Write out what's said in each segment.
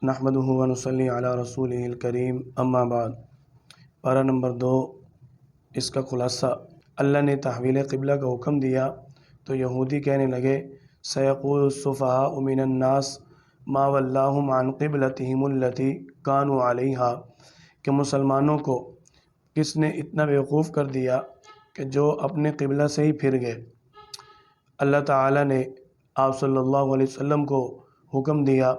نحمدہ و نصلی علی رسولہ الکریم، اما بعد۔ پارہ نمبر 2، اس کا خلاصہ، اللہ نے تحویل قبلہ کا حکم دیا تو یہودی کہنے لگے سیقول السفہاء من الناس ما ولاہم عن قبلتہم التی کانوا علیہا، کہ مسلمانوں کو کس نے اتنا بیوقوف کر دیا کہ جو اپنے قبلہ سے ہی پھر گئے۔ اللہ تعالیٰ نے آپ صلی اللہ علیہ وسلم کو حکم دیا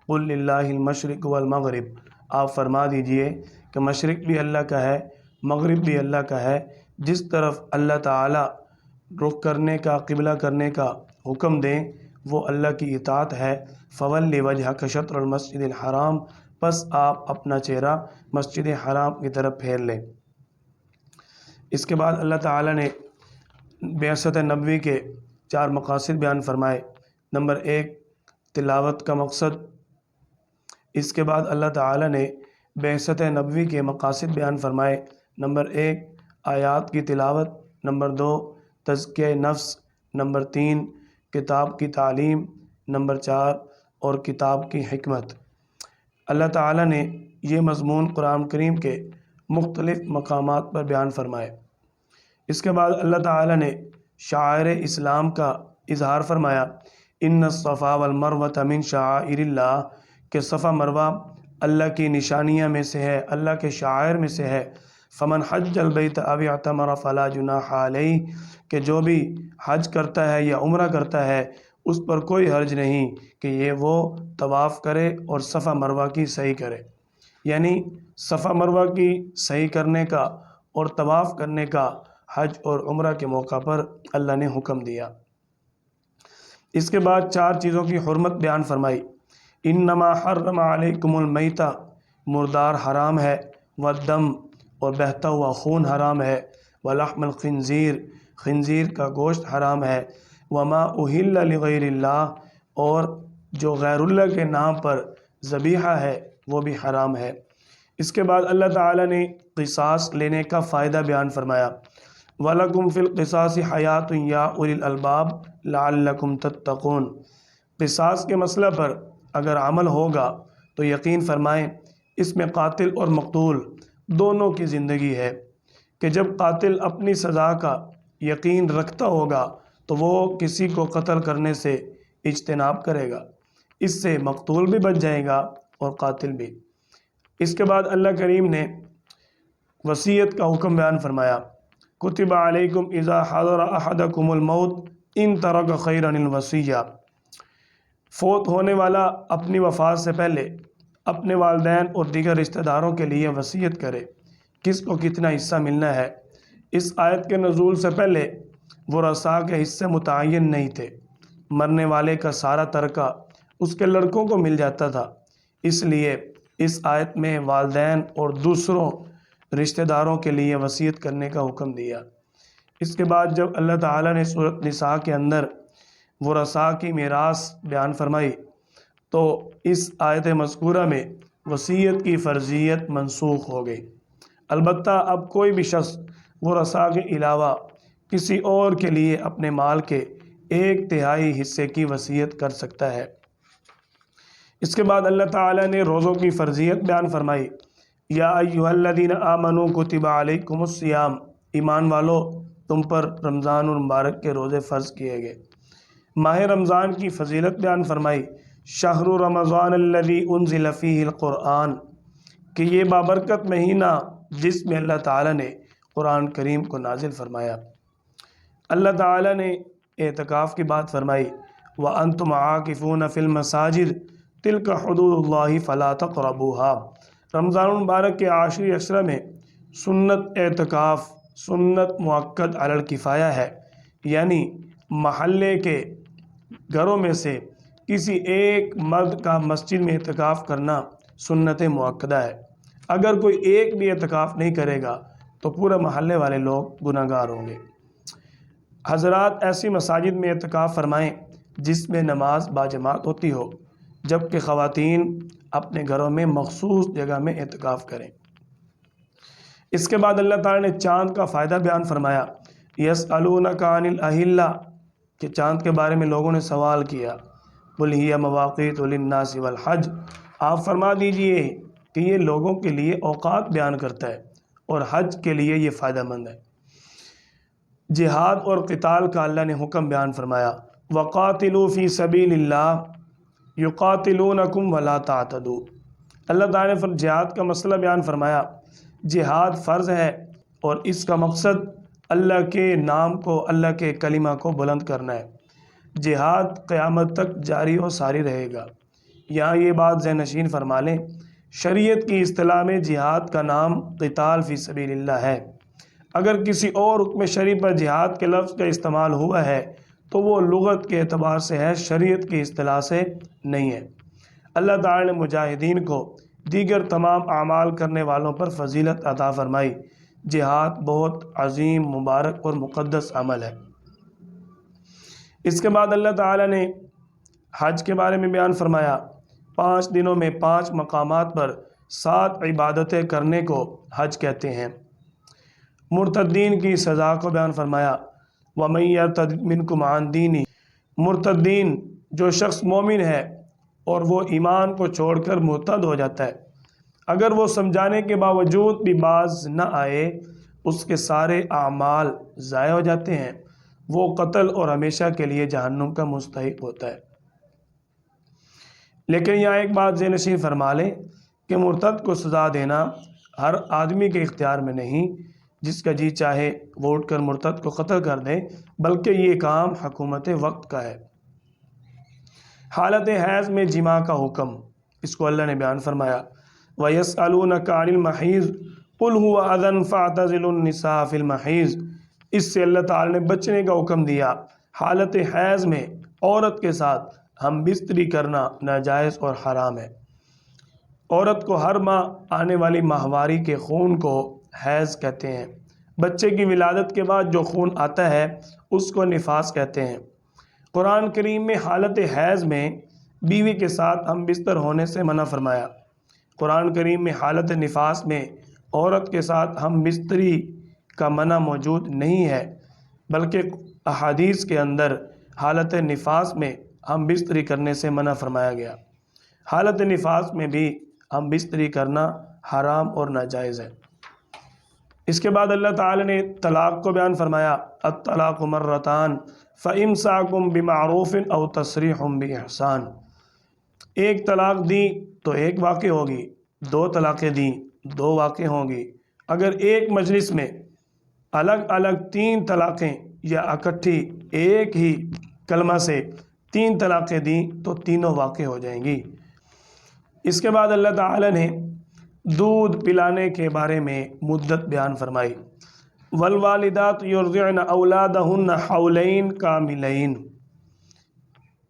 قل للہ المشرق والمغرب، آپ فرما دیجئے کہ مشرق بھی اللہ کا ہے، مغرب بھی اللہ کا ہے۔ جس طرف اللہ تعالیٰ رخ کرنے کا، قبلہ کرنے کا حکم دیں وہ اللہ کی اطاعت ہے۔ فولی وجہک شطر المسجد الحرام، پس آپ اپنا چہرہ مسجد حرام کی طرف پھیر لیں۔ اس کے بعد اللہ تعالیٰ نے بعثت نبوی کے 4 مقاصد بیان فرمائے۔ نمبر 1، تلاوت کا مقصد۔ اس کے بعد اللہ تعالیٰ نے بعثت نبوی کے مقاصد بیان فرمائے۔ نمبر 1، آیات کی تلاوت۔ نمبر 2، تزکیہ نفس۔ نمبر 3، کتاب کی تعلیم۔ نمبر 4، اور کتاب کی حکمت۔ اللہ تعالیٰ نے یہ مضمون قرآن کریم کے مختلف مقامات پر بیان فرمائے۔ اس کے بعد اللہ تعالیٰ نے شعائر اسلام کا اظہار فرمایا، ان الصفا والمروۃ من شعائر اللہ، کہ صفا مروہ اللہ کی نشانیاں میں سے ہے، اللہ کے شعائر میں سے ہے۔ فمن حج البیت او اعتمر فلا جناح علیہ، کہ جو بھی حج کرتا ہے یا عمرہ کرتا ہے اس پر کوئی حرج نہیں کہ یہ وہ طواف کرے اور صفا مروہ کی سعی کرے۔ یعنی صفا مروہ کی سعی کرنے کا اور طواف کرنے کا حج اور عمرہ کے موقع پر اللہ نے حکم دیا۔ اس کے بعد 4 چیزوں کی حرمت بیان فرمائی۔ انما حرم علیکم المیتہ، مردار حرام ہے، والدم، اور بہتا ہوا خون حرام ہے، ولحم الخنزیر، خنزیر کا گوشت حرام ہے، وما اہل لغیر اللہ، اور جو غیر اللہ کے نام پر ذبیحہ ہے وہ بھی حرام ہے۔ اس کے بعد اللہ تعالیٰ نے قصاص لینے کا فائدہ بیان فرمایا، وَلَكُمْ فِي الْقِصَاصِ حَيَاةٌ يَا أُولِي الْأَلْبَابِ لَعَلَّكُمْ تَتَّقُونَ۔ قصاص کے مسئلہ پر اگر عمل ہوگا تو یقین فرمائیں اس میں قاتل اور مقتول دونوں کی زندگی ہے، کہ جب قاتل اپنی سزا کا یقین رکھتا ہوگا تو وہ کسی کو قتل کرنے سے اجتناب کرے گا، اس سے مقتول بھی بچ جائے گا اور قاتل بھی۔ اس کے بعد اللہ کریم نے وصیت کا حکم بیان فرمایا، کتب علیکم اذا حضر احدکم الموت ان ترک خیرا الوصیہ، فوت ہونے والا اپنی وفات سے پہلے اپنے والدین اور دیگر رشتہ داروں کے لیے وصیت کرے، کس کو کتنا حصہ ملنا ہے۔ اس آیت کے نزول سے پہلے ورثاء کے حصے متعین نہیں تھے، مرنے والے کا سارا ترکہ اس کے لڑکوں کو مل جاتا تھا، اس لیے اس آیت میں والدین اور دوسروں رشتہ داروں کے لیے وصیت کرنے کا حکم دیا۔ اس کے بعد جب اللہ تعالیٰ نے سورۃ نساء کے اندر ورثاء کی میراث بیان فرمائی تو اس آیت مذکورہ میں وصیت کی فرضیت منسوخ ہو گئی۔ البتہ اب کوئی بھی شخص ورثاء کے علاوہ کسی اور کے لیے اپنے مال کے 1/3 حصے کی وصیت کر سکتا ہے۔ اس کے بعد اللہ تعالیٰ نے روزوں کی فرضیت بیان فرمائی، یا ایھا الذین آمنوا کتب علیکم الصیام، ایمان والو تم پر رمضان المبارک کے روزے فرض کیے گئے۔ ماہ رمضان کی فضیلت بیان فرمائی، شہر رمضان الذی انزل فیہ القرآن، کہ یہ بابرکت مہینہ جس میں اللہ تعالیٰ نے قرآن کریم کو نازل فرمایا۔ اللہ تعالیٰ نے اعتکاف کی بات فرمائی، وَأَنْتُمْ عَاكِفُونَ فِي الْمَسَاجِدِ تِلْكَ حُدُودُ اللَّهِ فَلَا تَقْرَبُوهَا۔ رمضان المبارک کے آخری عشرہ میں سنت اعتکاف سنت مؤکد علی الکفایہ ہے، یعنی محلے کے گھروں میں سے کسی ایک مرد کا مسجد میں اعتکاف کرنا سنت مؤکدہ ہے۔ اگر کوئی ایک بھی اعتکاف نہیں کرے گا تو پورے محلے والے لوگ گناہ گار ہوں گے۔ حضرات ایسی مساجد میں اعتکاف فرمائیں جس میں نماز باجماعت ہوتی ہو، جبکہ خواتین اپنے گھروں میں مخصوص جگہ میں اعتکاف کریں۔ اس کے بعد اللہ تعالیٰ نے چاند کا فائدہ بیان فرمایا، یسألونک عن الأہلہ، کہ چاند کے بارے میں لوگوں نے سوال کیا، قل ہی مواقیت للناس والحج، آپ فرما دیجئے کہ یہ لوگوں کے لیے اوقات بیان کرتا ہے اور حج کے لیے یہ فائدہ مند ہے۔ جہاد اور قتال کا اللہ نے حکم بیان فرمایا، وَقَاتِلُوا فِي سَبِيلِ اللَّهِ يُقَاتِلُونَكُمْ وَلَا تَعْتَدُوا۔ اللہ تعالیٰ نے جہاد کا مسئلہ بیان فرمایا۔ جہاد فرض ہے اور اس کا مقصد اللہ کے نام کو، اللہ کے کلمہ کو بلند کرنا ہے۔ جہاد قیامت تک جاری و ساری رہے گا۔ یہاں یہ بات ذہن نشین فرما لیں، شریعت کی اصطلاح میں جہاد کا نام قتال فی سبیل اللہ ہے۔ اگر کسی اور حکم شریع پر جہاد کے لفظ کا استعمال ہوا ہے تو وہ لغت کے اعتبار سے ہے، شریعت کی اصطلاح سے نہیں ہے۔ اللہ تعالی نے مجاہدین کو دیگر تمام اعمال کرنے والوں پر فضیلت عطا فرمائی۔ جہاد بہت عظیم، مبارک اور مقدس عمل ہے۔ اس کے بعد اللہ تعالی نے حج کے بارے میں بیان فرمایا۔ 5 دنوں میں 5 مقامات پر 7 عبادتیں کرنے کو حج کہتے ہیں۔ مرتدین کی سزا کو بیان فرمایا، وَمَن يَرْتَدِدْ مِنْكُمْ عَنْ دِينِهِ۔ مرتدین جو شخص مومن ہے اور وہ ایمان کو چھوڑ کر مرتد ہو جاتا ہے، اگر وہ سمجھانے کے باوجود بھی باز نہ آئے، اس کے سارے اعمال ضائع ہو جاتے ہیں، وہ قتل اور ہمیشہ کے لیے جہنم کا مستحق ہوتا ہے۔ لیکن یہاں ایک بات ذہن نشین فرما لیں کہ مرتد کو سزا دینا ہر آدمی کے اختیار میں نہیں، جس کا جی چاہے وہ اٹھ کر مرتد کو قتل کر دے، بلکہ یہ کام حکومت وقت کا ہے۔ حالت حیض میں جماع کا حکم، اس کو اللہ نے بیان فرمایا، وَيَسْأَلُونَكَ عَنِ الْمَحِيضِ قُلْ هُوَ أَذًى فَاعْتَزِلُوا النِّسَاءَ فِي الْمَحِيضِ۔ اس سے اللہ تعالی نے بچنے کا حکم دیا۔ حالت حیض میں عورت کے ساتھ ہم بستری کرنا ناجائز اور حرام ہے۔ عورت کو ہر ماہ آنے والی ماہواری کے خون کو حیض کہتے ہیں۔ بچے کی ولادت کے بعد جو خون آتا ہے اس کو نفاس کہتے ہیں۔ قرآن کریم میں حالت حیض میں بیوی کے ساتھ ہم بستر ہونے سے منع فرمایا۔ قرآن کریم میں حالت نفاس میں عورت کے ساتھ ہم بستری کا منع موجود نہیں ہے، بلکہ احادیث کے اندر حالت نفاس میں ہم بستری کرنے سے منع فرمایا گیا۔ حالت نفاس میں بھی ہم بستری کرنا حرام اور ناجائز ہے۔ اس کے بعد اللہ تعالی نے طلاق کو بیان فرمایا، الطلاق مرتان فإمساک بمعروف او تسریح بإحسان۔ ایک طلاق دی تو ایک واقع ہوگی، 2 طلاقیں دیں 2 واقع ہوں گی۔ اگر ایک مجلس میں الگ الگ 3 طلاقیں یا اکٹھی ایک ہی کلمہ سے 3 طلاقیں دیں تو تینوں واقع ہو جائیں گی۔ اس کے بعد اللہ تعالی نے دودھ پلانے کے بارے میں مدت بیان فرمائی، والوالدات یرضعن اولادہن حولین کاملین،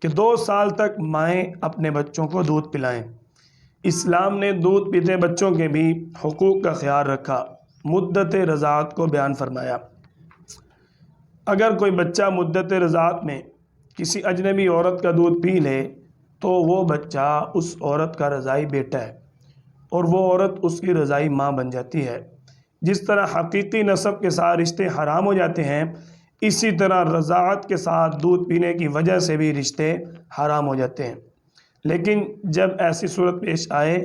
کہ 2 سال تک مائیں اپنے بچوں کو دودھ پلائیں۔ اسلام نے دودھ پیتے بچوں کے بھی حقوق کا خیال رکھا، مدت رضاعت کو بیان فرمایا۔ اگر کوئی بچہ مدت رضاعت میں کسی اجنبی عورت کا دودھ پی لے تو وہ بچہ اس عورت کا رضاعی بیٹا ہے اور وہ عورت اس کی رضاعی ماں بن جاتی ہے۔ جس طرح حقیقی نسب کے ساتھ رشتے حرام ہو جاتے ہیں، اسی طرح رضاعت کے ساتھ دودھ پینے کی وجہ سے بھی رشتے حرام ہو جاتے ہیں۔ لیکن جب ایسی صورت پیش آئے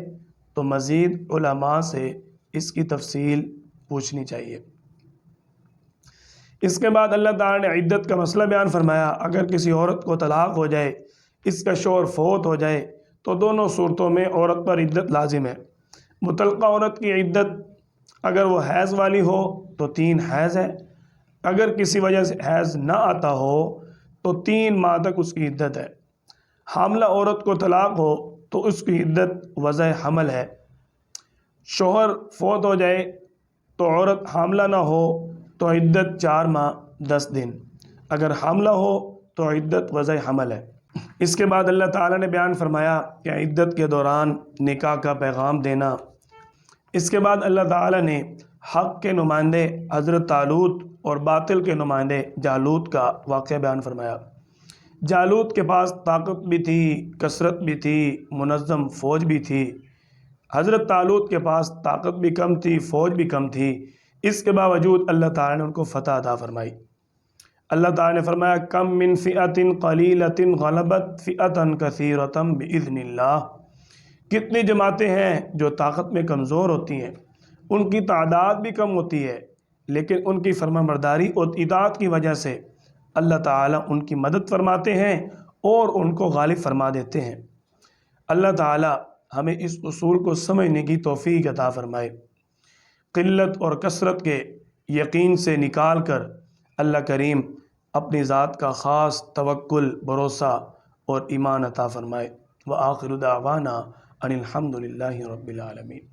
تو مزید علماء سے اس کی تفصیل پوچھنی چاہیے۔ اس کے بعد اللہ تعالی نے عدت کا مسئلہ بیان فرمایا۔ اگر کسی عورت کو طلاق ہو جائے، اس کا شوہر فوت ہو جائے تو دونوں صورتوں میں عورت پر عدت لازم ہے۔ مطلقہ عورت کی عدت اگر وہ حیض والی ہو تو 3 حیض ہے، اگر کسی وجہ سے حیض نہ آتا ہو تو 3 ماہ تک اس کی عدت ہے۔ حاملہ عورت کو طلاق ہو تو اس کی عدت وضع حمل ہے۔ شوہر فوت ہو جائے تو عورت حاملہ نہ ہو تو عدت 4 ماہ 10 دن، اگر حاملہ ہو تو عدت وضع حمل ہے۔ اس کے بعد اللہ تعالیٰ نے بیان فرمایا کہ عدت کے دوران نکاح کا پیغام دینا۔ اس کے بعد اللہ تعالیٰ نے حق کے نمائندے حضرت طالوت اور باطل کے نمائندے جالوت کا واقعہ بیان فرمایا۔ جالوت کے پاس طاقت بھی تھی، کثرت بھی تھی، منظم فوج بھی تھی۔ حضرت طالوت کے پاس طاقت بھی کم تھی، فوج بھی کم تھی، اس کے باوجود اللہ تعالیٰ نے ان کو فتح عطا فرمائی۔ اللہ تعالیٰ نے فرمایا، کم من فئۃ قلیلۃ غلبت فئۃ کثیرۃ بإذن اللہ، کتنی جماعتیں ہیں جو طاقت میں کمزور ہوتی ہیں، ان کی تعداد بھی کم ہوتی ہے، لیکن ان کی فرما برداری اور اطاعت کی وجہ سے اللہ تعالیٰ ان کی مدد فرماتے ہیں اور ان کو غالب فرما دیتے ہیں۔ اللہ تعالیٰ ہمیں اس اصول کو سمجھنے کی توفیق عطا فرمائے۔ قلت اور کثرت کے یقین سے نکال کر اللہ کریم اپنی ذات کا خاص توکل، بھروسہ اور ایمان عطا فرمائے۔ وآخر دعوانا ان الحمد للہ رب العالمین۔